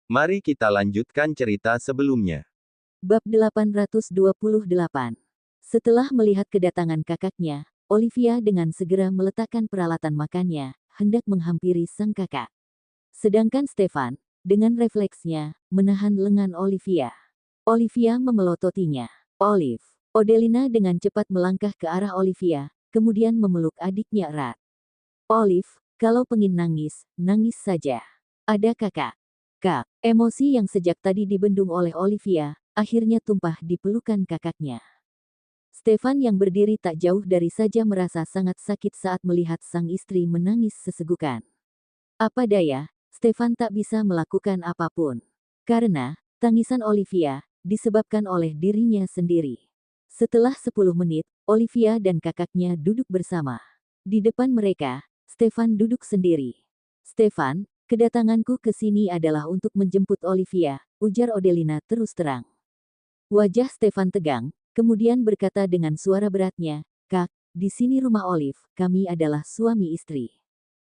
Mari kita lanjutkan cerita sebelumnya. Bab 828. Setelah melihat kedatangan kakaknya, Olivia dengan segera meletakkan peralatan makannya, hendak menghampiri sang kakak. Sedangkan Stefan, dengan refleksnya, menahan lengan Olivia. Olivia memelototinya. Olive. Odelina dengan cepat melangkah ke arah Olivia, kemudian memeluk adiknya erat. Olive, kalau pengin nangis, nangis saja. Ada kakak. Kak, emosi yang sejak tadi dibendung oleh Olivia, akhirnya tumpah di pelukan kakaknya. Stefan yang berdiri tak jauh dari saja merasa sangat sakit saat melihat sang istri menangis sesegukan. Apa daya, Stefan tak bisa melakukan apapun. Karena, tangisan Olivia, disebabkan oleh dirinya sendiri. Setelah 10 menit, Olivia dan kakaknya duduk bersama. Di depan mereka, Stefan duduk sendiri. Stefan, kedatanganku ke sini adalah untuk menjemput Olivia, ujar Odelina terus terang. Wajah Stefan tegang, kemudian berkata dengan suara beratnya, Kak, di sini rumah Olive, kami adalah suami istri.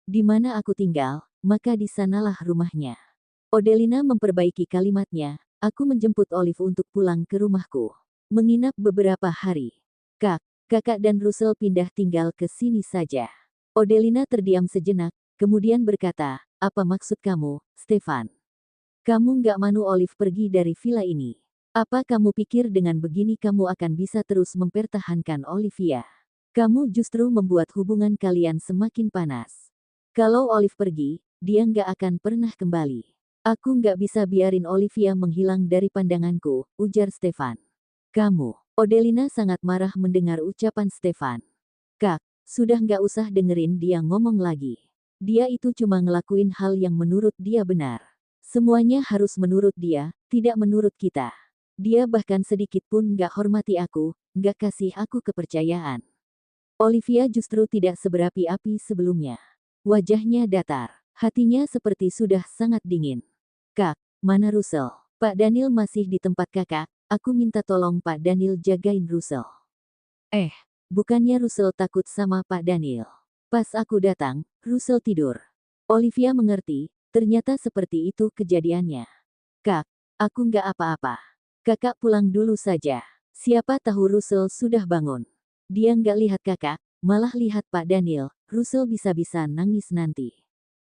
Di mana aku tinggal, maka di sanalah rumahnya. Odelina memperbaiki kalimatnya, aku menjemput Olive untuk pulang ke rumahku. Menginap beberapa hari. Kak, kakak dan Russell pindah tinggal ke sini saja. Odelina terdiam sejenak, kemudian berkata, apa maksud kamu, Stefan? Kamu nggak mau Olive pergi dari villa ini. Apa kamu pikir dengan begini kamu akan bisa terus mempertahankan Olivia? Kamu justru membuat hubungan kalian semakin panas. Kalau Olive pergi, dia nggak akan pernah kembali. Aku nggak bisa biarin Olivia menghilang dari pandanganku, ujar Stefan. Kamu, Odelina sangat marah mendengar ucapan Stefan. Kak, sudah nggak usah dengerin dia ngomong lagi. Dia itu cuma ngelakuin hal yang menurut dia benar. Semuanya harus menurut dia, tidak menurut kita. Dia bahkan sedikit pun nggak hormati aku, nggak kasih aku kepercayaan. Olivia justru tidak seberapi-api sebelumnya. Wajahnya datar, hatinya seperti sudah sangat dingin. Kak, mana Russell? Pak Daniel masih di tempat kakak, aku minta tolong Pak Daniel jagain Russell. Bukannya Russell takut sama Pak Daniel. Pas aku datang, Russell tidur. Olivia mengerti, ternyata seperti itu kejadiannya. Kak, aku nggak apa-apa. Kakak pulang dulu saja. Siapa tahu Russell sudah bangun. Dia nggak lihat kakak, malah lihat Pak Daniel, Russell bisa-bisa nangis nanti.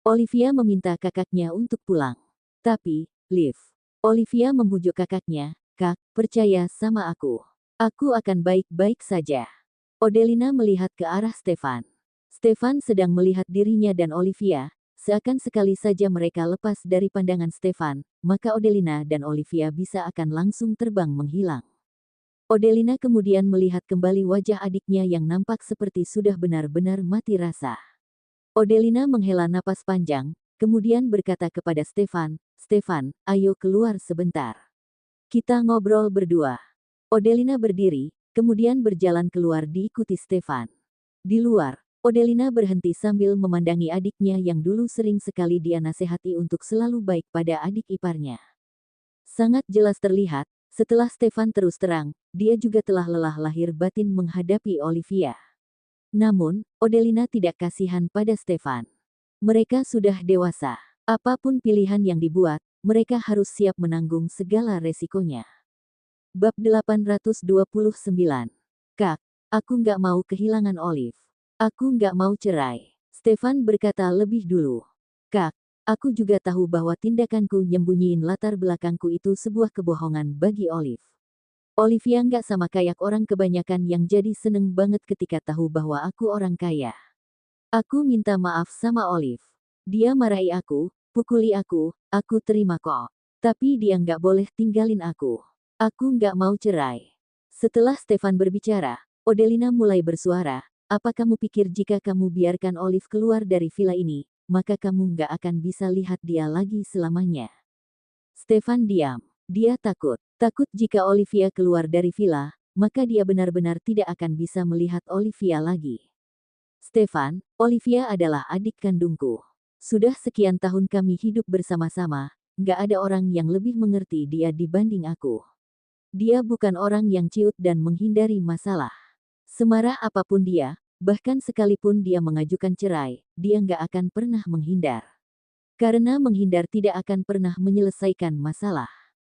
Olivia meminta kakaknya untuk pulang. Tapi, Liv. Olivia membujuk kakaknya, Kak, percaya sama aku. Aku akan baik-baik saja. Odelina melihat ke arah Stefan. Stefan sedang melihat dirinya dan Olivia, seakan sekali saja mereka lepas dari pandangan Stefan, maka Odelina dan Olivia bisa akan langsung terbang menghilang. Odelina kemudian melihat kembali wajah adiknya yang nampak seperti sudah benar-benar mati rasa. Odelina menghela napas panjang, kemudian berkata kepada Stefan, Stefan, ayo keluar sebentar. Kita ngobrol berdua. Odelina berdiri, kemudian berjalan keluar diikuti Stefan. Di luar, Odelina berhenti sambil memandangi adiknya yang dulu sering sekali dia nasihati untuk selalu baik pada adik iparnya. Sangat jelas terlihat, setelah Stefan terus terang, dia juga telah lelah lahir batin menghadapi Olivia. Namun, Odelina tidak kasihan pada Stefan. Mereka sudah dewasa. Apapun pilihan yang dibuat, mereka harus siap menanggung segala resikonya. Bab 829. Kak, aku nggak mau kehilangan Olive. Aku nggak mau cerai. Stefan berkata lebih dulu. Kak, aku juga tahu bahwa tindakanku nyembunyiin latar belakangku itu sebuah kebohongan bagi Olive. Olivia nggak sama kayak orang kebanyakan yang jadi seneng banget ketika tahu bahwa aku orang kaya. Aku minta maaf sama Olive. Dia marahi aku, pukuli aku terima kok. Tapi dia nggak boleh tinggalin aku. Aku nggak mau cerai. Setelah Stefan berbicara, Odelina mulai bersuara, apa kamu pikir jika kamu biarkan Olive keluar dari villa ini, maka kamu nggak akan bisa lihat dia lagi selamanya. Stefan diam. Dia takut. Takut jika Olivia keluar dari villa, maka dia benar-benar tidak akan bisa melihat Olivia lagi. Stefan, Olivia adalah adik kandungku. Sudah sekian tahun kami hidup bersama-sama, nggak ada orang yang lebih mengerti dia dibanding aku. Dia bukan orang yang ciut dan menghindari masalah. Semarah apapun dia, bahkan sekalipun dia mengajukan cerai, dia nggak akan pernah menghindar. Karena menghindar tidak akan pernah menyelesaikan masalah.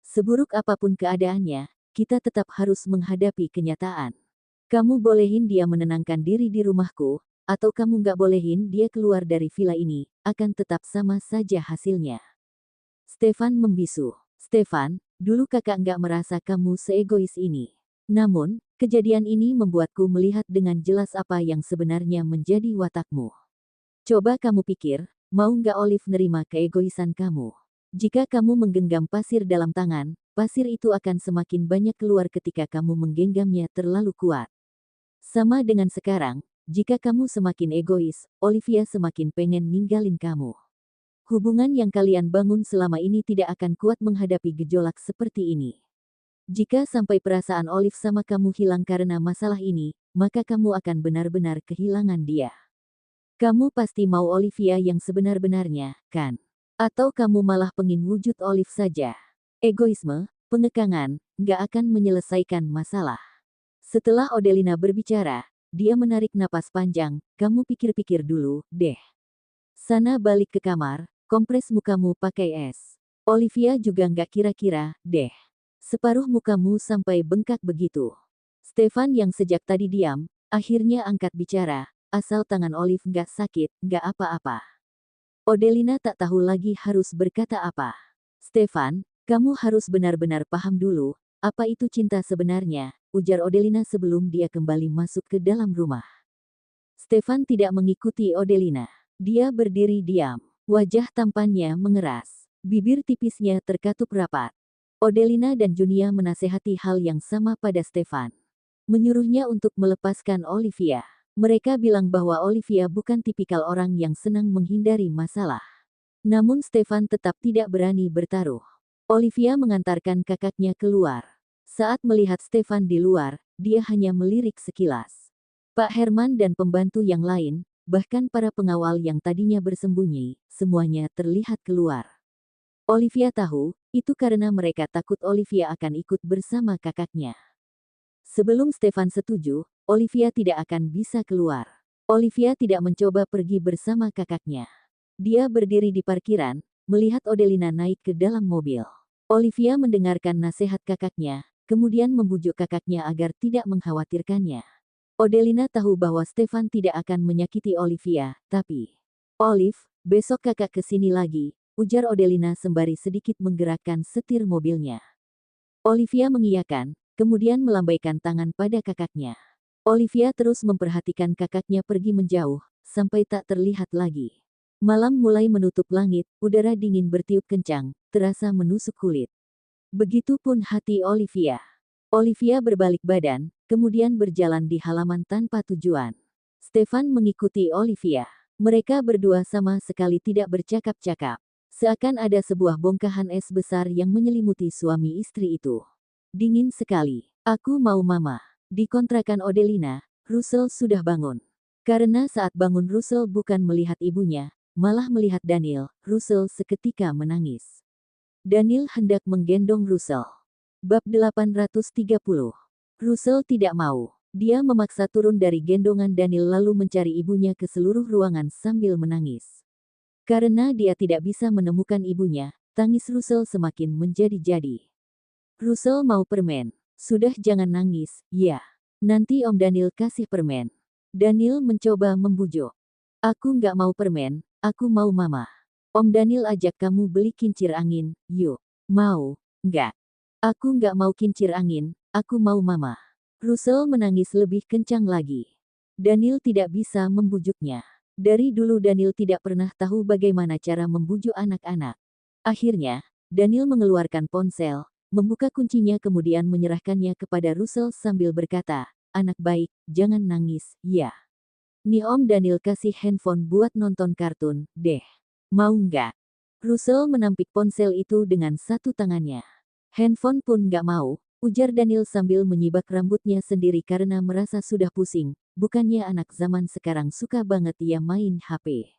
Seburuk apapun keadaannya, kita tetap harus menghadapi kenyataan. Kamu bolehin dia menenangkan diri di rumahku, atau kamu nggak bolehin dia keluar dari villa ini, akan tetap sama saja hasilnya. Stefan membisu. Stefan, dulu kakak nggak merasa kamu seegois ini. Namun, kejadian ini membuatku melihat dengan jelas apa yang sebenarnya menjadi watakmu. Coba kamu pikir, mau nggak Olive nerima keegoisan kamu? Jika kamu menggenggam pasir dalam tangan, pasir itu akan semakin banyak keluar ketika kamu menggenggamnya terlalu kuat. Sama dengan sekarang, jika kamu semakin egois, Olivia semakin pengen ninggalin kamu. Hubungan yang kalian bangun selama ini tidak akan kuat menghadapi gejolak seperti ini. Jika sampai perasaan Olive sama kamu hilang karena masalah ini, maka kamu akan benar-benar kehilangan dia. Kamu pasti mau Olivia yang sebenar-benarnya, kan? Atau kamu malah pengin wujud Olive saja? Egoisme, pengekangan, nggak akan menyelesaikan masalah. Setelah Odelina berbicara, dia menarik napas panjang, kamu pikir-pikir dulu, deh. Sana balik ke kamar, kompres mukamu pakai es. Olivia juga nggak kira-kira, deh. Separuh mukamu sampai bengkak begitu. Stefan yang sejak tadi diam, akhirnya angkat bicara, asal tangan Olive nggak sakit, nggak apa-apa. Odelina tak tahu lagi harus berkata apa. Stefan, kamu harus benar-benar paham dulu, apa itu cinta sebenarnya, ujar Odelina sebelum dia kembali masuk ke dalam rumah. Stefan tidak mengikuti Odelina. Dia berdiri diam. Wajah tampannya mengeras. Bibir tipisnya terkatup rapat. Odelina dan Junia menasehati hal yang sama pada Stefan. Menyuruhnya untuk melepaskan Olivia. Mereka bilang bahwa Olivia bukan tipikal orang yang senang menghindari masalah. Namun Stefan tetap tidak berani bertaruh. Olivia mengantarkan kakaknya keluar. Saat melihat Stefan di luar, dia hanya melirik sekilas. Pak Herman dan pembantu yang lain, bahkan para pengawal yang tadinya bersembunyi, semuanya terlihat keluar. Olivia tahu, itu karena mereka takut Olivia akan ikut bersama kakaknya. Sebelum Stefan setuju, Olivia tidak akan bisa keluar. Olivia tidak mencoba pergi bersama kakaknya. Dia berdiri di parkiran, melihat Odelina naik ke dalam mobil. Olivia mendengarkan nasihat kakaknya, kemudian membujuk kakaknya agar tidak mengkhawatirkannya. Odelina tahu bahwa Stefan tidak akan menyakiti Olivia, tapi... Olive, besok kakak kesini lagi, ujar Odelina sembari sedikit menggerakkan setir mobilnya. Olivia mengiyakan, kemudian melambaikan tangan pada kakaknya. Olivia terus memperhatikan kakaknya pergi menjauh, sampai tak terlihat lagi. Malam mulai menutup langit, udara dingin bertiup kencang, terasa menusuk kulit. Begitupun hati Olivia. Olivia berbalik badan, kemudian berjalan di halaman tanpa tujuan. Stefan mengikuti Olivia. Mereka berdua sama sekali tidak bercakap-cakap. Seakan ada sebuah bongkahan es besar yang menyelimuti suami istri itu. Dingin sekali. Aku mau mama. Di kontrakan Odelina, Russell sudah bangun. Karena saat bangun Russell bukan melihat ibunya, malah melihat Daniel, Russell seketika menangis. Daniel hendak menggendong Russell. Bab 830. Russell tidak mau. Dia memaksa turun dari gendongan Daniel lalu mencari ibunya ke seluruh ruangan sambil menangis. Karena dia tidak bisa menemukan ibunya, tangis Russell semakin menjadi-jadi. Russell mau permen. Sudah jangan nangis, ya. Nanti Om Daniel kasih permen. Daniel mencoba membujuk. Aku nggak mau permen, aku mau mama. Om Daniel ajak kamu beli kincir angin, yuk. Mau, nggak? Aku nggak mau kincir angin, aku mau mama. Russell menangis lebih kencang lagi. Daniel tidak bisa membujuknya. Dari dulu Daniel tidak pernah tahu bagaimana cara membujuk anak-anak. Akhirnya, Daniel mengeluarkan ponsel, membuka kuncinya kemudian menyerahkannya kepada Russell sambil berkata, anak baik, jangan nangis, ya. Nih Om Daniel kasih handphone buat nonton kartun, deh. Mau nggak? Russell menampik ponsel itu dengan satu tangannya. Handphone pun nggak mau, ujar Daniel sambil menyibak rambutnya sendiri karena merasa sudah pusing. Bukannya anak zaman sekarang suka banget ya main HP.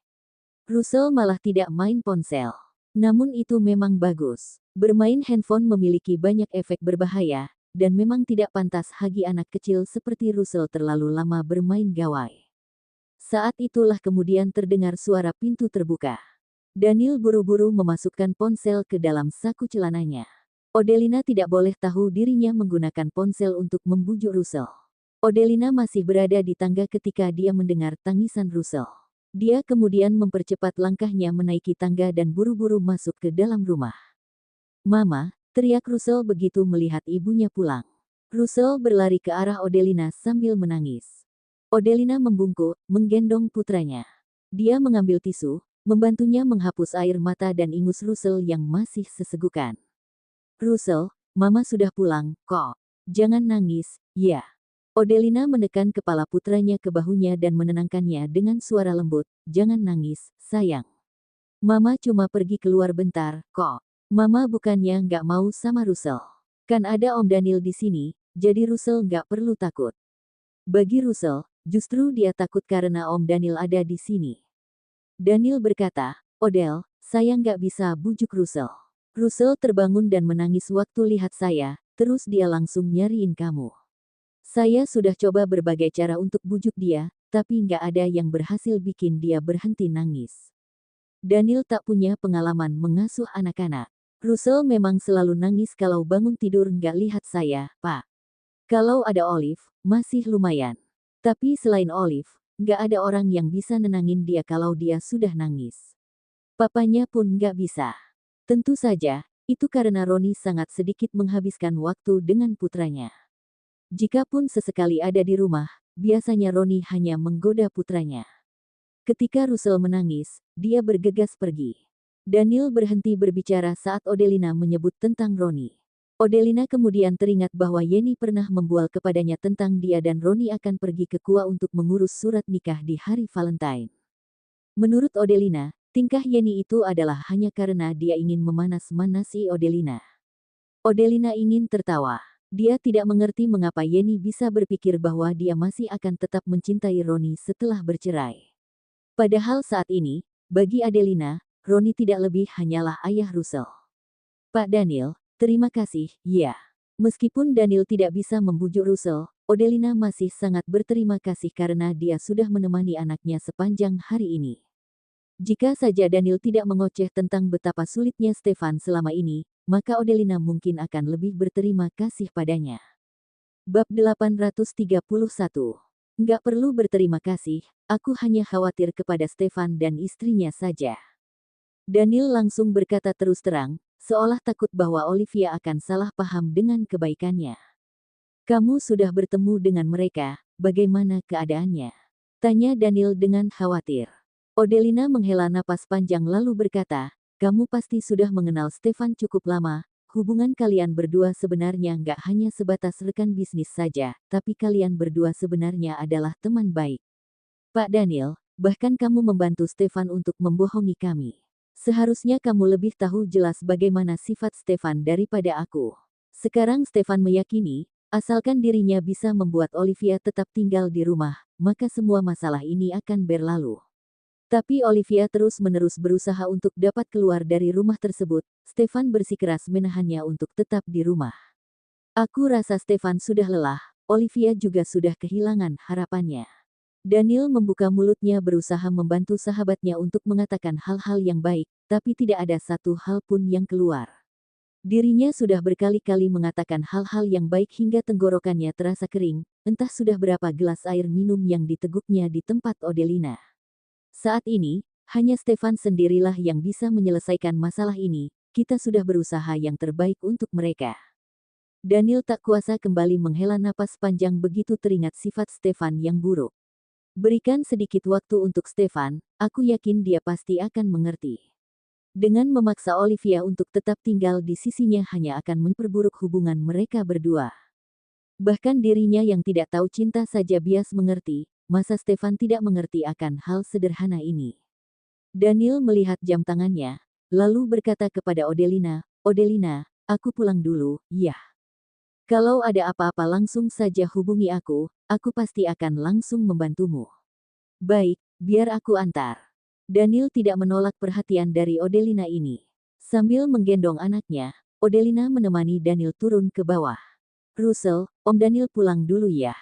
Russell malah tidak main ponsel. Namun itu memang bagus. Bermain handphone memiliki banyak efek berbahaya, dan memang tidak pantas bagi anak kecil seperti Russell terlalu lama bermain gawai. Saat itulah kemudian terdengar suara pintu terbuka. Daniel buru-buru memasukkan ponsel ke dalam saku celananya. Odelina tidak boleh tahu dirinya menggunakan ponsel untuk membujuk Russell. Odelina masih berada di tangga ketika dia mendengar tangisan Russell. Dia kemudian mempercepat langkahnya menaiki tangga dan buru-buru masuk ke dalam rumah. "Mama," teriak Russell begitu melihat ibunya pulang. Russell berlari ke arah Odelina sambil menangis. Odelina membungkuk, menggendong putranya. Dia mengambil tisu, membantunya menghapus air mata dan ingus Russell yang masih sesegukan. "Russell, Mama sudah pulang, kok. Jangan nangis, ya." Odelina menekan kepala putranya ke bahunya dan menenangkannya dengan suara lembut, "Jangan nangis, sayang. Mama cuma pergi keluar bentar, kok. Mama bukannya nggak mau sama Russell. Kan ada Om Daniel di sini, jadi Russell nggak perlu takut." Bagi Russell, justru dia takut karena Om Daniel ada di sini. Daniel berkata, "Odell, saya nggak bisa bujuk Russell. Russell terbangun dan menangis waktu lihat saya, terus dia langsung nyariin kamu. Saya sudah coba berbagai cara untuk bujuk dia, tapi nggak ada yang berhasil bikin dia berhenti nangis." Daniel tak punya pengalaman mengasuh anak-anak. "Russell memang selalu nangis kalau bangun tidur nggak lihat saya, Pak. Kalau ada Olive, masih lumayan. Tapi selain Olive, nggak ada orang yang bisa nenangin dia kalau dia sudah nangis. Papanya pun nggak bisa. Tentu saja, itu karena Roni sangat sedikit menghabiskan waktu dengan putranya. Jikapun sesekali ada di rumah, biasanya Roni hanya menggoda putranya." Ketika Russell menangis, dia bergegas pergi. Daniel berhenti berbicara saat Odelina menyebut tentang Roni. Odelina kemudian teringat bahwa Yeni pernah membual kepadanya tentang dia dan Roni akan pergi ke Kua untuk mengurus surat nikah di hari Valentine. Menurut Odelina, tingkah Yeni itu adalah hanya karena dia ingin memanas-manasi Odelina. Odelina ingin tertawa. Dia tidak mengerti mengapa Yeni bisa berpikir bahwa dia masih akan tetap mencintai Roni setelah bercerai. Padahal saat ini, bagi Adelina, Roni tidak lebih hanyalah ayah Russell. "Pak Daniel, terima kasih, ya." Meskipun Daniel tidak bisa membujuk Russell, Odelina masih sangat berterima kasih karena dia sudah menemani anaknya sepanjang hari ini. Jika saja Daniel tidak mengoceh tentang betapa sulitnya Stefan selama ini, maka Odelina mungkin akan lebih berterima kasih padanya. Bab 831. "Nggak perlu berterima kasih, aku hanya khawatir kepada Stefan dan istrinya saja." Daniel langsung berkata terus terang, seolah takut bahwa Olivia akan salah paham dengan kebaikannya. "Kamu sudah bertemu dengan mereka, bagaimana keadaannya?" tanya Daniel dengan khawatir. Odelina menghela napas panjang lalu berkata, "Kamu pasti sudah mengenal Stefan cukup lama. Hubungan kalian berdua sebenarnya nggak hanya sebatas rekan bisnis saja, tapi kalian berdua sebenarnya adalah teman baik. Pak Daniel, bahkan kamu membantu Stefan untuk membohongi kami. Seharusnya kamu lebih tahu jelas bagaimana sifat Stefan daripada aku." Sekarang Stefan meyakini, asalkan dirinya bisa membuat Olivia tetap tinggal di rumah, maka semua masalah ini akan berlalu. Tapi Olivia terus-menerus berusaha untuk dapat keluar dari rumah tersebut. Stefan bersikeras menahannya untuk tetap di rumah. "Aku rasa Stefan sudah lelah, Olivia juga sudah kehilangan harapannya." Daniel membuka mulutnya berusaha membantu sahabatnya untuk mengatakan hal-hal yang baik, tapi tidak ada satu hal pun yang keluar. Dirinya sudah berkali-kali mengatakan hal-hal yang baik hingga tenggorokannya terasa kering, entah sudah berapa gelas air minum yang diteguknya di tempat Odelina. Saat ini, hanya Stefan sendirilah yang bisa menyelesaikan masalah ini. Kita sudah berusaha yang terbaik untuk mereka. Daniel tak kuasa kembali menghela napas panjang begitu teringat sifat Stefan yang buruk. "Berikan sedikit waktu untuk Stefan, aku yakin dia pasti akan mengerti." Dengan memaksa Olivia untuk tetap tinggal di sisinya hanya akan memperburuk hubungan mereka berdua. Bahkan dirinya yang tidak tahu cinta saja bias mengerti, masa Stefan tidak mengerti akan hal sederhana ini. Daniel melihat jam tangannya, lalu berkata kepada Odelina, "Odelina, aku pulang dulu, ya. Kalau ada apa-apa langsung saja hubungi aku pasti akan langsung membantumu." "Baik, biar aku antar." Daniel tidak menolak perhatian dari Odelina ini. Sambil menggendong anaknya, Odelina menemani Daniel turun ke bawah. "Russell, Om Daniel pulang dulu ya."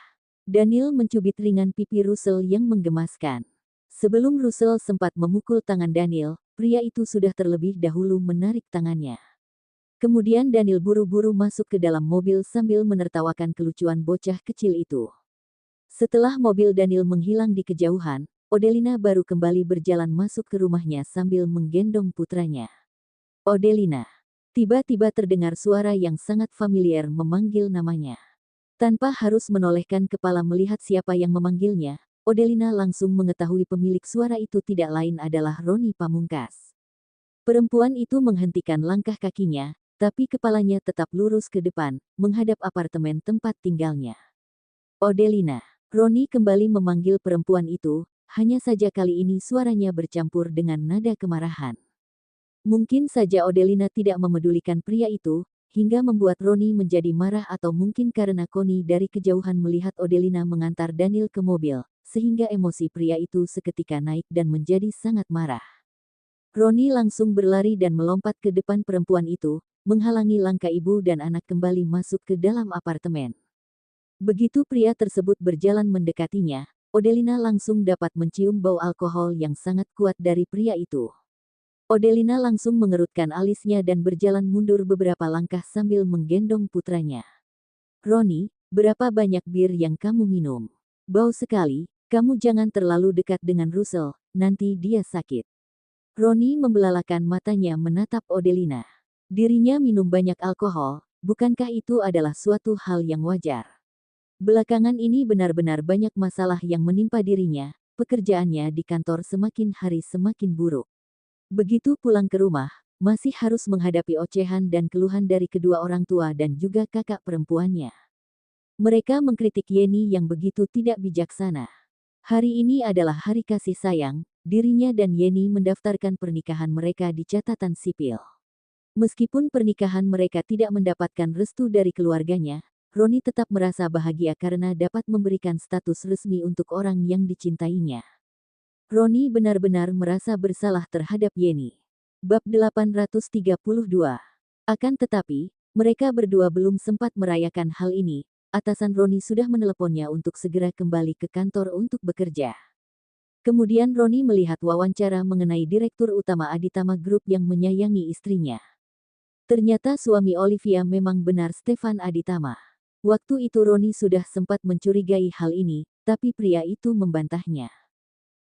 Daniel mencubit ringan pipi Russell yang menggemaskan. Sebelum Russell sempat memukul tangan Daniel, pria itu sudah terlebih dahulu menarik tangannya. Kemudian Daniel buru-buru masuk ke dalam mobil sambil menertawakan kelucuan bocah kecil itu. Setelah mobil Daniel menghilang di kejauhan, Odelina baru kembali berjalan masuk ke rumahnya sambil menggendong putranya. Odelina. Tiba-tiba terdengar suara yang sangat familiar memanggil namanya. Tanpa harus menolehkan kepala melihat siapa yang memanggilnya, Odelina langsung mengetahui pemilik suara itu tidak lain adalah Roni Pamungkas. Perempuan itu menghentikan langkah kakinya, tapi kepalanya tetap lurus ke depan, menghadap apartemen tempat tinggalnya. Odelina. Roni kembali memanggil perempuan itu, hanya saja kali ini suaranya bercampur dengan nada kemarahan. Mungkin saja Odelina tidak memedulikan pria itu, hingga membuat Roni menjadi marah atau mungkin karena Connie dari kejauhan melihat Odelina mengantar Daniel ke mobil, sehingga emosi pria itu seketika naik dan menjadi sangat marah. Roni langsung berlari dan melompat ke depan perempuan itu, menghalangi langkah ibu dan anak kembali masuk ke dalam apartemen. Begitu pria tersebut berjalan mendekatinya, Odelina langsung dapat mencium bau alkohol yang sangat kuat dari pria itu. Odelina langsung mengerutkan alisnya dan berjalan mundur beberapa langkah sambil menggendong putranya. Roni, berapa banyak bir yang kamu minum? Bau sekali, kamu jangan terlalu dekat dengan Russell, nanti dia sakit. Roni membelalakan matanya menatap Odelina. Dirinya minum banyak alkohol, bukankah itu adalah suatu hal yang wajar? Belakangan ini benar-benar banyak masalah yang menimpa dirinya, pekerjaannya di kantor semakin hari semakin buruk. Begitu pulang ke rumah, masih harus menghadapi ocehan dan keluhan dari kedua orang tua dan juga kakak perempuannya. Mereka mengkritik Yeni yang begitu tidak bijaksana. Hari ini adalah hari kasih sayang, dirinya dan Yeni mendaftarkan pernikahan mereka di catatan sipil. Meskipun pernikahan mereka tidak mendapatkan restu dari keluarganya, Roni tetap merasa bahagia karena dapat memberikan status resmi untuk orang yang dicintainya. Roni benar-benar merasa bersalah terhadap Yeni. Bab 832. Akan tetapi, mereka berdua belum sempat merayakan hal ini. Atasan Roni sudah meneleponnya untuk segera kembali ke kantor untuk bekerja. Kemudian Roni melihat wawancara mengenai Direktur Utama Aditama Group yang menyayangi istrinya. Ternyata suami Olivia memang benar Stefan Aditama. Waktu itu Roni sudah sempat mencurigai hal ini, tapi pria itu membantahnya.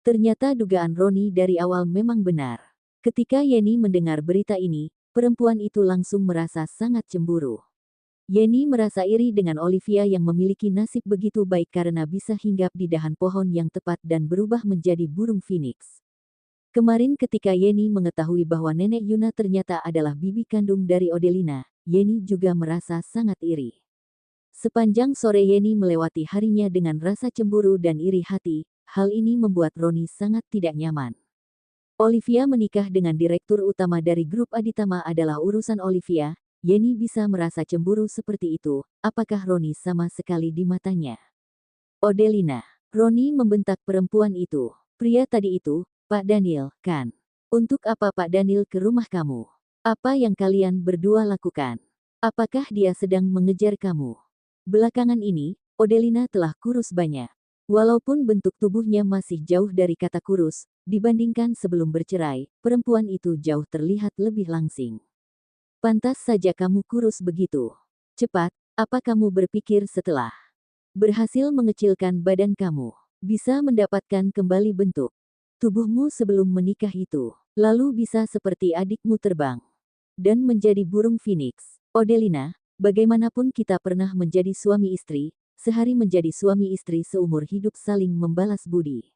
Ternyata dugaan Roni dari awal memang benar. Ketika Yeni mendengar berita ini, perempuan itu langsung merasa sangat cemburu. Yeni merasa iri dengan Olivia yang memiliki nasib begitu baik karena bisa hinggap di dahan pohon yang tepat dan berubah menjadi burung phoenix. Kemarin ketika Yeni mengetahui bahwa nenek Yuna ternyata adalah bibi kandung dari Odelina, Yeni juga merasa sangat iri. Sepanjang sore Yeni melewati harinya dengan rasa cemburu dan iri hati. Hal ini membuat Roni sangat tidak nyaman. Olivia menikah dengan direktur utama dari grup Aditama adalah urusan Olivia. Yeni bisa merasa cemburu seperti itu. Apakah Roni sama sekali di matanya? Odelina. Roni membentak perempuan itu. Pria tadi itu, Pak Daniel, kan? Untuk apa Pak Daniel ke rumah kamu? Apa yang kalian berdua lakukan? Apakah dia sedang mengejar kamu? Belakangan ini, Odelina telah kurus banyak. Walaupun bentuk tubuhnya masih jauh dari kata kurus, dibandingkan sebelum bercerai, perempuan itu jauh terlihat lebih langsing. Pantas saja kamu kurus begitu. Cepat, apa kamu berpikir setelah berhasil mengecilkan badan kamu, bisa mendapatkan kembali bentuk tubuhmu sebelum menikah itu, lalu bisa seperti adikmu terbang dan menjadi burung phoenix? Odelina, bagaimanapun kita pernah menjadi suami istri, sehari menjadi suami istri seumur hidup saling membalas budi.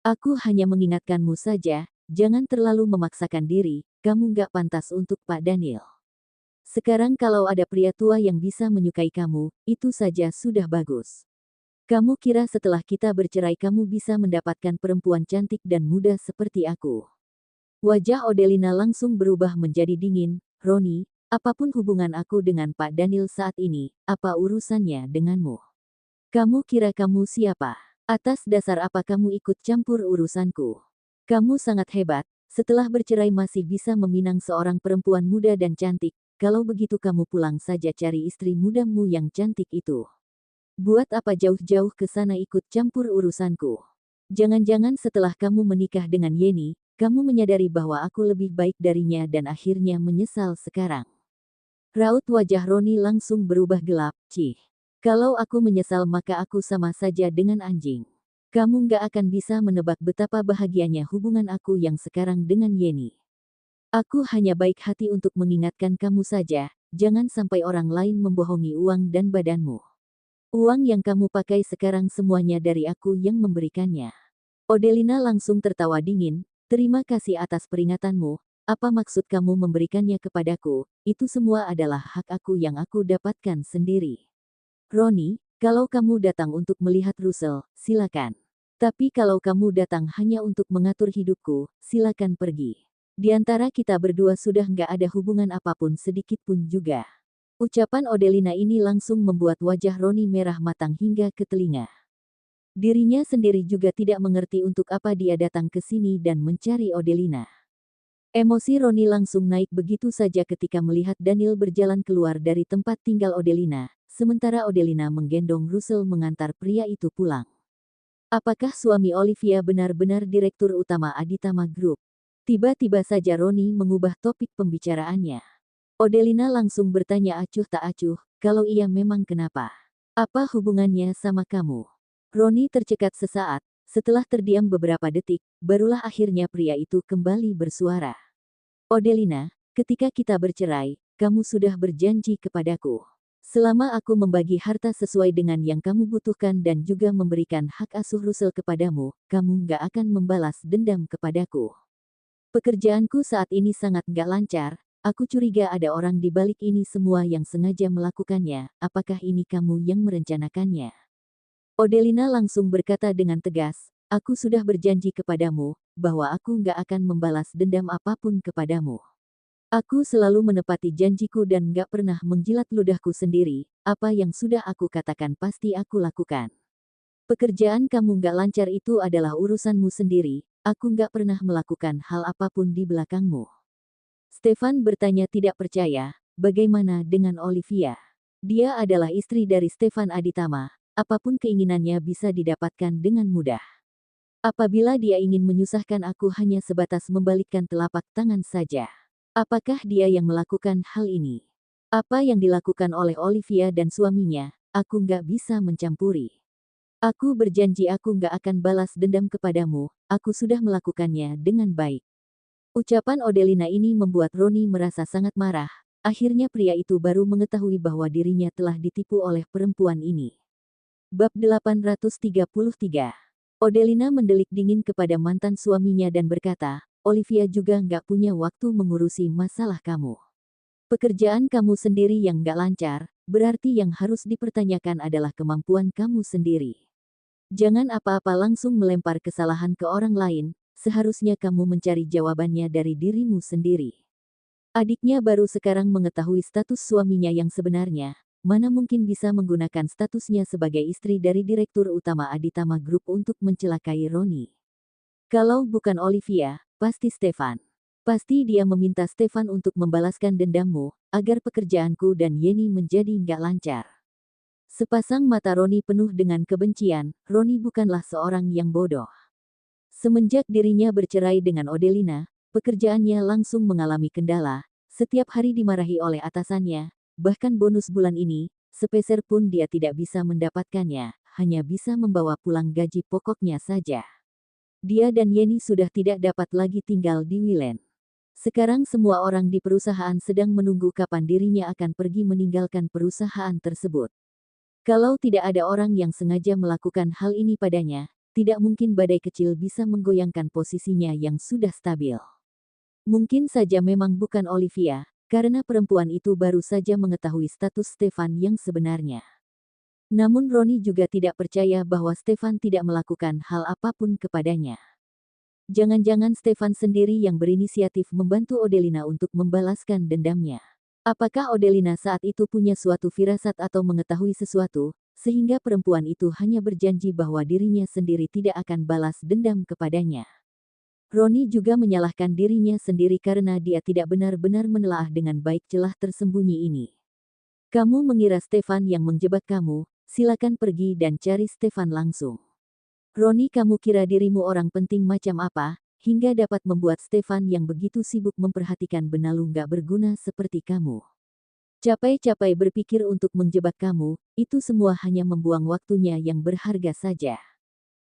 Aku hanya mengingatkanmu saja, jangan terlalu memaksakan diri, kamu gak pantas untuk Pak Daniel. Sekarang kalau ada pria tua yang bisa menyukai kamu, itu saja sudah bagus. Kamu kira setelah kita bercerai kamu bisa mendapatkan perempuan cantik dan muda seperti aku? Wajah Odelina langsung berubah menjadi dingin. Roni, apapun hubungan aku dengan Pak Daniel saat ini, apa urusannya denganmu? Kamu kira kamu siapa? Atas dasar apa kamu ikut campur urusanku? Kamu sangat hebat, setelah bercerai masih bisa meminang seorang perempuan muda dan cantik. Kalau begitu kamu pulang saja cari istri mudamu yang cantik itu. Buat apa jauh-jauh ke sana ikut campur urusanku? Jangan-jangan setelah kamu menikah dengan Yeni, kamu menyadari bahwa aku lebih baik darinya dan akhirnya menyesal sekarang. Raut wajah Roni langsung berubah gelap. Cih. Kalau aku menyesal maka aku sama saja dengan anjing. Kamu nggak akan bisa menebak betapa bahagianya hubungan aku yang sekarang dengan Yeni. Aku hanya baik hati untuk mengingatkan kamu saja, jangan sampai orang lain membohongi uang dan badanmu. Uang yang kamu pakai sekarang semuanya dari aku yang memberikannya. Odelina langsung tertawa dingin, terima kasih atas peringatanmu, apa maksud kamu memberikannya kepadaku, itu semua adalah hak aku yang aku dapatkan sendiri. Roni, kalau kamu datang untuk melihat Russell, silakan. Tapi kalau kamu datang hanya untuk mengatur hidupku, silakan pergi. Di antara kita berdua sudah nggak ada hubungan apapun sedikit pun juga. Ucapan Odelina ini langsung membuat wajah Roni merah matang hingga ke telinga. Dirinya sendiri juga tidak mengerti untuk apa dia datang ke sini dan mencari Odelina. Emosi Roni langsung naik begitu saja ketika melihat Daniel berjalan keluar dari tempat tinggal Odelina, sementara Odelina menggendong Russell mengantar pria itu pulang. Apakah suami Olivia benar-benar direktur utama Aditama Group? Tiba-tiba saja Roni mengubah topik pembicaraannya. Odelina langsung bertanya acuh tak acuh, kalau iya memang kenapa? Apa hubungannya sama kamu? Roni tercekat sesaat, setelah terdiam beberapa detik, barulah akhirnya pria itu kembali bersuara. Odelina, ketika kita bercerai, kamu sudah berjanji kepadaku. Selama aku membagi harta sesuai dengan yang kamu butuhkan dan juga memberikan hak asuh Russell kepadamu, kamu nggak akan membalas dendam kepadaku. Pekerjaanku saat ini sangat nggak lancar, aku curiga ada orang di balik ini semua yang sengaja melakukannya, apakah ini kamu yang merencanakannya? Odelina langsung berkata dengan tegas, aku sudah berjanji kepadamu, bahwa aku nggak akan membalas dendam apapun kepadamu. Aku selalu menepati janjiku dan nggak pernah menjilat ludahku sendiri, apa yang sudah aku katakan pasti aku lakukan. Pekerjaan kamu nggak lancar itu adalah urusanmu sendiri, aku nggak pernah melakukan hal apapun di belakangmu. Stefan bertanya tidak percaya, bagaimana dengan Olivia? Dia adalah istri dari Stefan Aditama, apapun keinginannya bisa didapatkan dengan mudah. Apabila dia ingin menyusahkan aku hanya sebatas membalikkan telapak tangan saja. Apakah dia yang melakukan hal ini? Apa yang dilakukan oleh Olivia dan suaminya, aku nggak bisa mencampuri. Aku berjanji aku nggak akan balas dendam kepadamu, aku sudah melakukannya dengan baik. Ucapan Odelina ini membuat Roni merasa sangat marah, akhirnya pria itu baru mengetahui bahwa dirinya telah ditipu oleh perempuan ini. Bab 833. Odelina mendelik dingin kepada mantan suaminya dan berkata, Olivia juga nggak punya waktu mengurusi masalah kamu. Pekerjaan kamu sendiri yang nggak lancar, berarti yang harus dipertanyakan adalah kemampuan kamu sendiri. Jangan apa-apa langsung melempar kesalahan ke orang lain, seharusnya kamu mencari jawabannya dari dirimu sendiri. Adiknya baru sekarang mengetahui status suaminya yang sebenarnya, mana mungkin bisa menggunakan statusnya sebagai istri dari Direktur Utama Aditama Group untuk mencelakai Roni. Kalau bukan Olivia, pasti Stefan. Pasti dia meminta Stefan untuk membalaskan dendammu, agar pekerjaanku dan Yeni menjadi nggak lancar. Sepasang mata Roni penuh dengan kebencian, Roni bukanlah seorang yang bodoh. Semenjak dirinya bercerai dengan Odelina, pekerjaannya langsung mengalami kendala, setiap hari dimarahi oleh atasannya, bahkan bonus bulan ini, sepeser pun dia tidak bisa mendapatkannya, hanya bisa membawa pulang gaji pokoknya saja. Dia dan Yeni sudah tidak dapat lagi tinggal di Wilen. Sekarang semua orang di perusahaan sedang menunggu kapan dirinya akan pergi meninggalkan perusahaan tersebut. Kalau tidak ada orang yang sengaja melakukan hal ini padanya, tidak mungkin badai kecil bisa menggoyangkan posisinya yang sudah stabil. Mungkin saja memang bukan Olivia, karena perempuan itu baru saja mengetahui status Stefan yang sebenarnya. Namun Roni juga tidak percaya bahwa Stefan tidak melakukan hal apapun kepadanya. Jangan-jangan Stefan sendiri yang berinisiatif membantu Odelina untuk membalaskan dendamnya. Apakah Odelina saat itu punya suatu firasat atau mengetahui sesuatu, sehingga perempuan itu hanya berjanji bahwa dirinya sendiri tidak akan balas dendam kepadanya? Roni juga menyalahkan dirinya sendiri karena dia tidak benar-benar menelaah dengan baik celah tersembunyi ini. Kamu mengira Stefan yang menjebak kamu, silakan pergi dan cari Stefan langsung. Roni, kamu kira dirimu orang penting macam apa, hingga dapat membuat Stefan yang begitu sibuk memperhatikan benalu nggak berguna seperti kamu. Capai-capai berpikir untuk menjebak kamu, itu semua hanya membuang waktunya yang berharga saja.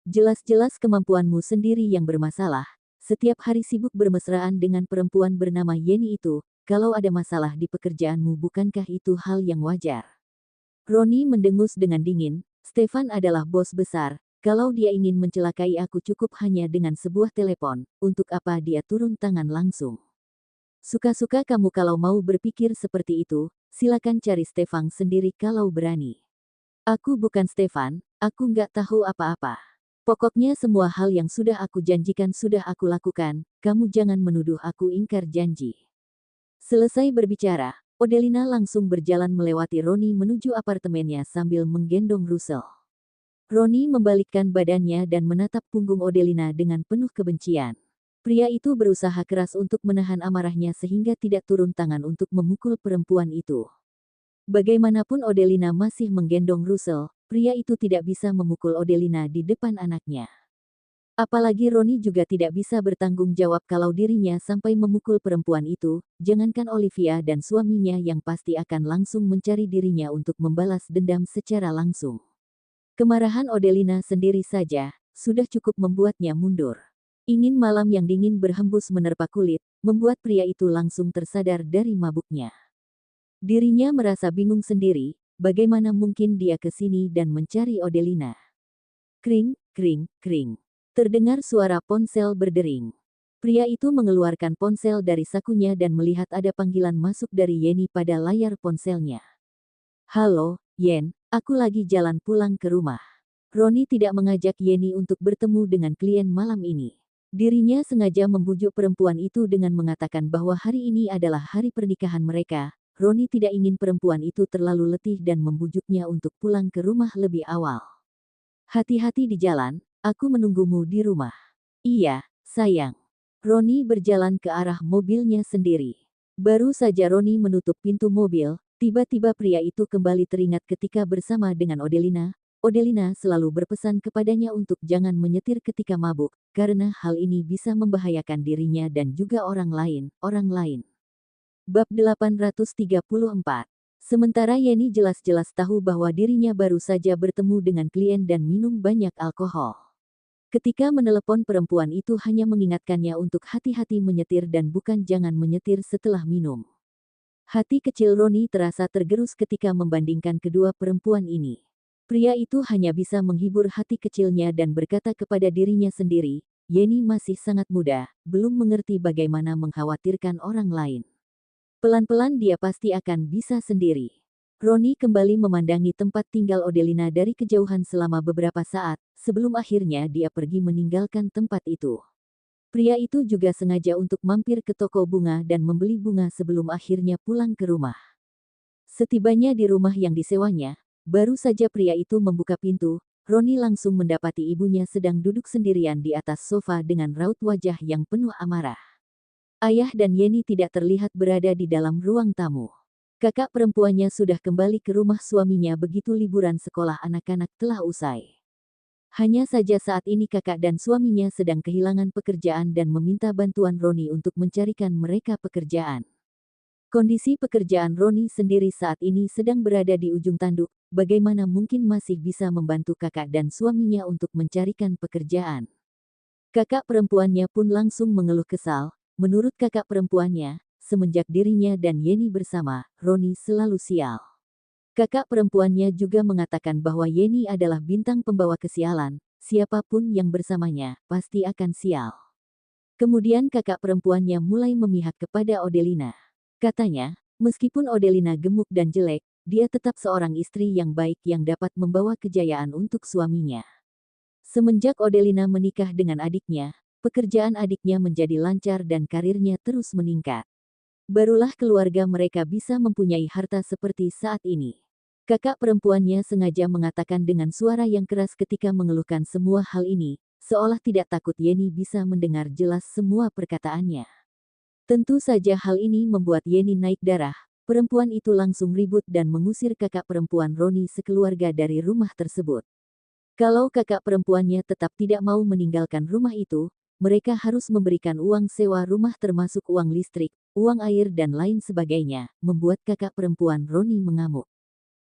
Jelas-jelas kemampuanmu sendiri yang bermasalah, setiap hari sibuk bermesraan dengan perempuan bernama Yeni itu, kalau ada masalah di pekerjaanmu bukankah itu hal yang wajar? Roni mendengus dengan dingin, Stefan adalah bos besar, kalau dia ingin mencelakai aku cukup hanya dengan sebuah telepon, untuk apa dia turun tangan langsung? Suka-suka kamu kalau mau berpikir seperti itu, silakan cari Stefan sendiri kalau berani. Aku bukan Stefan, aku nggak tahu apa-apa. Pokoknya semua hal yang sudah aku janjikan sudah aku lakukan, kamu jangan menuduh aku ingkar janji. Selesai berbicara, Odelina langsung berjalan melewati Roni menuju apartemennya sambil menggendong Russell. Roni membalikkan badannya dan menatap punggung Odelina dengan penuh kebencian. Pria itu berusaha keras untuk menahan amarahnya sehingga tidak turun tangan untuk memukul perempuan itu. Bagaimanapun Odelina masih menggendong Russell, pria itu tidak bisa memukul Odelina di depan anaknya. Apalagi Roni juga tidak bisa bertanggung jawab kalau dirinya sampai memukul perempuan itu, jangankan Olivia dan suaminya yang pasti akan langsung mencari dirinya untuk membalas dendam secara langsung. Kemarahan Odelina sendiri saja, sudah cukup membuatnya mundur. Ingin malam yang dingin berhembus menerpa kulit, membuat pria itu langsung tersadar dari mabuknya. Dirinya merasa bingung sendiri, bagaimana mungkin dia ke sini dan mencari Odelina. Kring, kring, kring. Terdengar suara ponsel berdering. Pria itu mengeluarkan ponsel dari sakunya dan melihat ada panggilan masuk dari Yeni pada layar ponselnya. Halo, Yen, aku lagi jalan pulang ke rumah. Roni tidak mengajak Yeni untuk bertemu dengan klien malam ini. Dirinya sengaja membujuk perempuan itu dengan mengatakan bahwa hari ini adalah hari pernikahan mereka. Roni tidak ingin perempuan itu terlalu letih dan membujuknya untuk pulang ke rumah lebih awal. Hati-hati di jalan, aku menunggumu di rumah. Iya, sayang. Roni berjalan ke arah mobilnya sendiri. Baru saja Roni menutup pintu mobil, tiba-tiba pria itu kembali teringat ketika bersama dengan Odelina. Odelina selalu berpesan kepadanya untuk jangan menyetir ketika mabuk, karena hal ini bisa membahayakan dirinya dan juga orang lain. Bab 834. Sementara Yeni jelas-jelas tahu bahwa dirinya baru saja bertemu dengan klien dan minum banyak alkohol. Ketika menelepon perempuan itu hanya mengingatkannya untuk hati-hati menyetir dan bukan jangan menyetir setelah minum. Hati kecil Roni terasa tergerus ketika membandingkan kedua perempuan ini. Pria itu hanya bisa menghibur hati kecilnya dan berkata kepada dirinya sendiri, Yeni masih sangat muda, belum mengerti bagaimana mengkhawatirkan orang lain. Pelan-pelan dia pasti akan bisa sendiri. Roni kembali memandangi tempat tinggal Odelina dari kejauhan selama beberapa saat, sebelum akhirnya dia pergi meninggalkan tempat itu. Pria itu juga sengaja untuk mampir ke toko bunga dan membeli bunga sebelum akhirnya pulang ke rumah. Setibanya di rumah yang disewanya, baru saja pria itu membuka pintu, Roni langsung mendapati ibunya sedang duduk sendirian di atas sofa dengan raut wajah yang penuh amarah. Ayah dan Yeni tidak terlihat berada di dalam ruang tamu. Kakak perempuannya sudah kembali ke rumah suaminya begitu liburan sekolah anak-anak telah usai. Hanya saja saat ini kakak dan suaminya sedang kehilangan pekerjaan dan meminta bantuan Roni untuk mencarikan mereka pekerjaan. Kondisi pekerjaan Roni sendiri saat ini sedang berada di ujung tanduk, bagaimana mungkin masih bisa membantu kakak dan suaminya untuk mencarikan pekerjaan. Kakak perempuannya pun langsung mengeluh kesal, menurut kakak perempuannya, semenjak dirinya dan Yeni bersama, Roni selalu sial. Kakak perempuannya juga mengatakan bahwa Yeni adalah bintang pembawa kesialan, siapapun yang bersamanya, pasti akan sial. Kemudian kakak perempuannya mulai memihak kepada Odelina. Katanya, meskipun Odelina gemuk dan jelek, dia tetap seorang istri yang baik yang dapat membawa kejayaan untuk suaminya. Semenjak Odelina menikah dengan adiknya, pekerjaan adiknya menjadi lancar dan karirnya terus meningkat. Barulah keluarga mereka bisa mempunyai harta seperti saat ini. Kakak perempuannya sengaja mengatakan dengan suara yang keras ketika mengeluhkan semua hal ini, seolah tidak takut Yeni bisa mendengar jelas semua perkataannya. Tentu saja hal ini membuat Yeni naik darah, perempuan itu langsung ribut dan mengusir kakak perempuan Roni sekeluarga dari rumah tersebut. Kalau kakak perempuannya tetap tidak mau meninggalkan rumah itu, mereka harus memberikan uang sewa rumah termasuk uang listrik, uang air dan lain sebagainya, membuat kakak perempuan Roni mengamuk.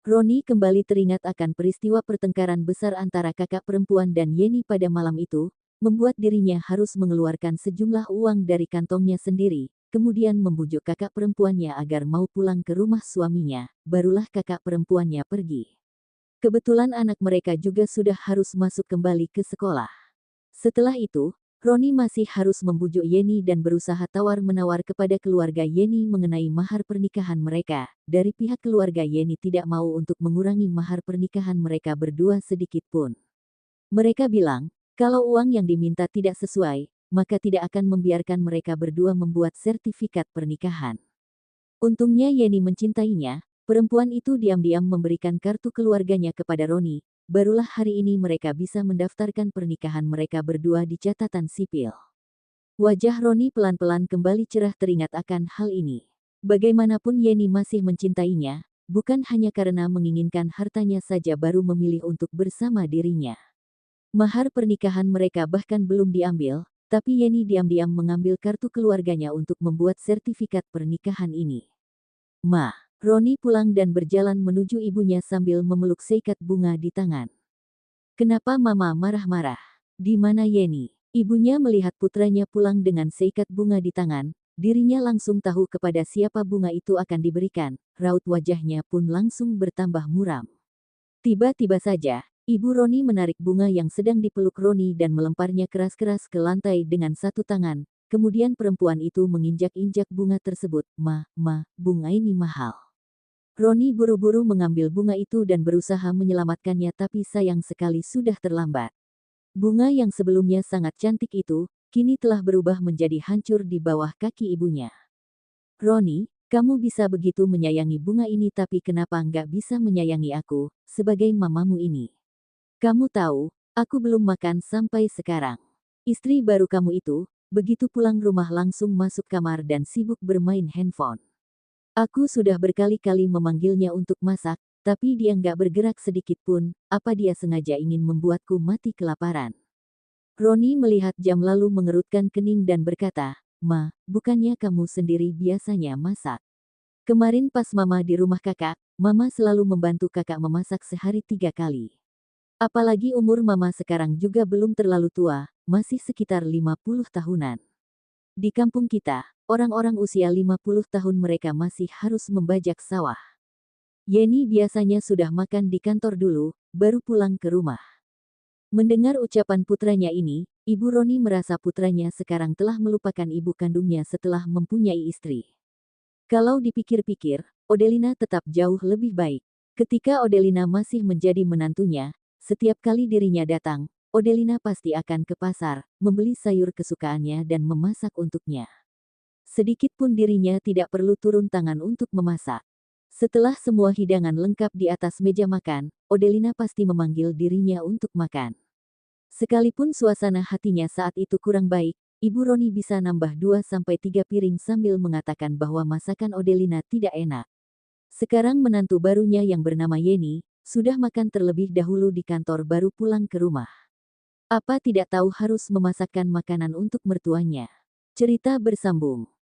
Roni kembali teringat akan peristiwa pertengkaran besar antara kakak perempuan dan Yeni pada malam itu, membuat dirinya harus mengeluarkan sejumlah uang dari kantongnya sendiri, kemudian membujuk kakak perempuannya agar mau pulang ke rumah suaminya, barulah kakak perempuannya pergi. Kebetulan anak mereka juga sudah harus masuk kembali ke sekolah. Setelah itu, Roni masih harus membujuk Yeni dan berusaha tawar-menawar kepada keluarga Yeni mengenai mahar pernikahan mereka. Dari pihak keluarga Yeni tidak mau untuk mengurangi mahar pernikahan mereka berdua sedikit pun. Mereka bilang, kalau uang yang diminta tidak sesuai, maka tidak akan membiarkan mereka berdua membuat sertifikat pernikahan. Untungnya Yeni mencintainya, perempuan itu diam-diam memberikan kartu keluarganya kepada Roni, barulah hari ini mereka bisa mendaftarkan pernikahan mereka berdua di catatan sipil. Wajah Roni pelan-pelan kembali cerah teringat akan hal ini. Bagaimanapun Yeni masih mencintainya, bukan hanya karena menginginkan hartanya saja baru memilih untuk bersama dirinya. Mahar pernikahan mereka bahkan belum diambil, tapi Yeni diam-diam mengambil kartu keluarganya untuk membuat sertifikat pernikahan ini. Ma, Roni pulang dan berjalan menuju ibunya sambil memeluk seikat bunga di tangan. Kenapa Mama marah-marah? Di mana Yeni? Ibunya melihat putranya pulang dengan seikat bunga di tangan, dirinya langsung tahu kepada siapa bunga itu akan diberikan, raut wajahnya pun langsung bertambah muram. Tiba-tiba saja, Ibu Roni menarik bunga yang sedang dipeluk Roni dan melemparnya keras-keras ke lantai dengan satu tangan. Kemudian perempuan itu menginjak-injak bunga tersebut. Ma, bunga ini mahal. Roni buru-buru mengambil bunga itu dan berusaha menyelamatkannya tapi sayang sekali sudah terlambat. Bunga yang sebelumnya sangat cantik itu, kini telah berubah menjadi hancur di bawah kaki ibunya. Roni, kamu bisa begitu menyayangi bunga ini tapi kenapa nggak bisa menyayangi aku, sebagai mamamu ini? Kamu tahu, aku belum makan sampai sekarang. Istri baru kamu itu, begitu pulang rumah langsung masuk kamar dan sibuk bermain handphone. Aku sudah berkali-kali memanggilnya untuk masak, tapi dia nggak bergerak sedikit pun, apa dia sengaja ingin membuatku mati kelaparan? Roni melihat jam lalu mengerutkan kening dan berkata, Ma, bukannya kamu sendiri biasanya masak? Kemarin pas Mama di rumah kakak, Mama selalu membantu kakak memasak sehari 3 kali. Apalagi umur Mama sekarang juga belum terlalu tua, masih sekitar 50 tahunan. Di kampung kita, orang-orang usia 50 tahun mereka masih harus membajak sawah. Yeni biasanya sudah makan di kantor dulu, baru pulang ke rumah. Mendengar ucapan putranya ini, Ibu Roni merasa putranya sekarang telah melupakan ibu kandungnya setelah mempunyai istri. Kalau dipikir-pikir, Odelina tetap jauh lebih baik. Ketika Odelina masih menjadi menantunya, setiap kali dirinya datang, Odelina pasti akan ke pasar, membeli sayur kesukaannya dan memasak untuknya. Sedikit pun dirinya tidak perlu turun tangan untuk memasak. Setelah semua hidangan lengkap di atas meja makan, Odelina pasti memanggil dirinya untuk makan. Sekalipun suasana hatinya saat itu kurang baik, Ibu Roni bisa nambah 2-3 piring sambil mengatakan bahwa masakan Odelina tidak enak. Sekarang menantu barunya yang bernama Yeni, sudah makan terlebih dahulu di kantor baru pulang ke rumah. Apa tidak tahu harus memasakkan makanan untuk mertuanya. Cerita bersambung.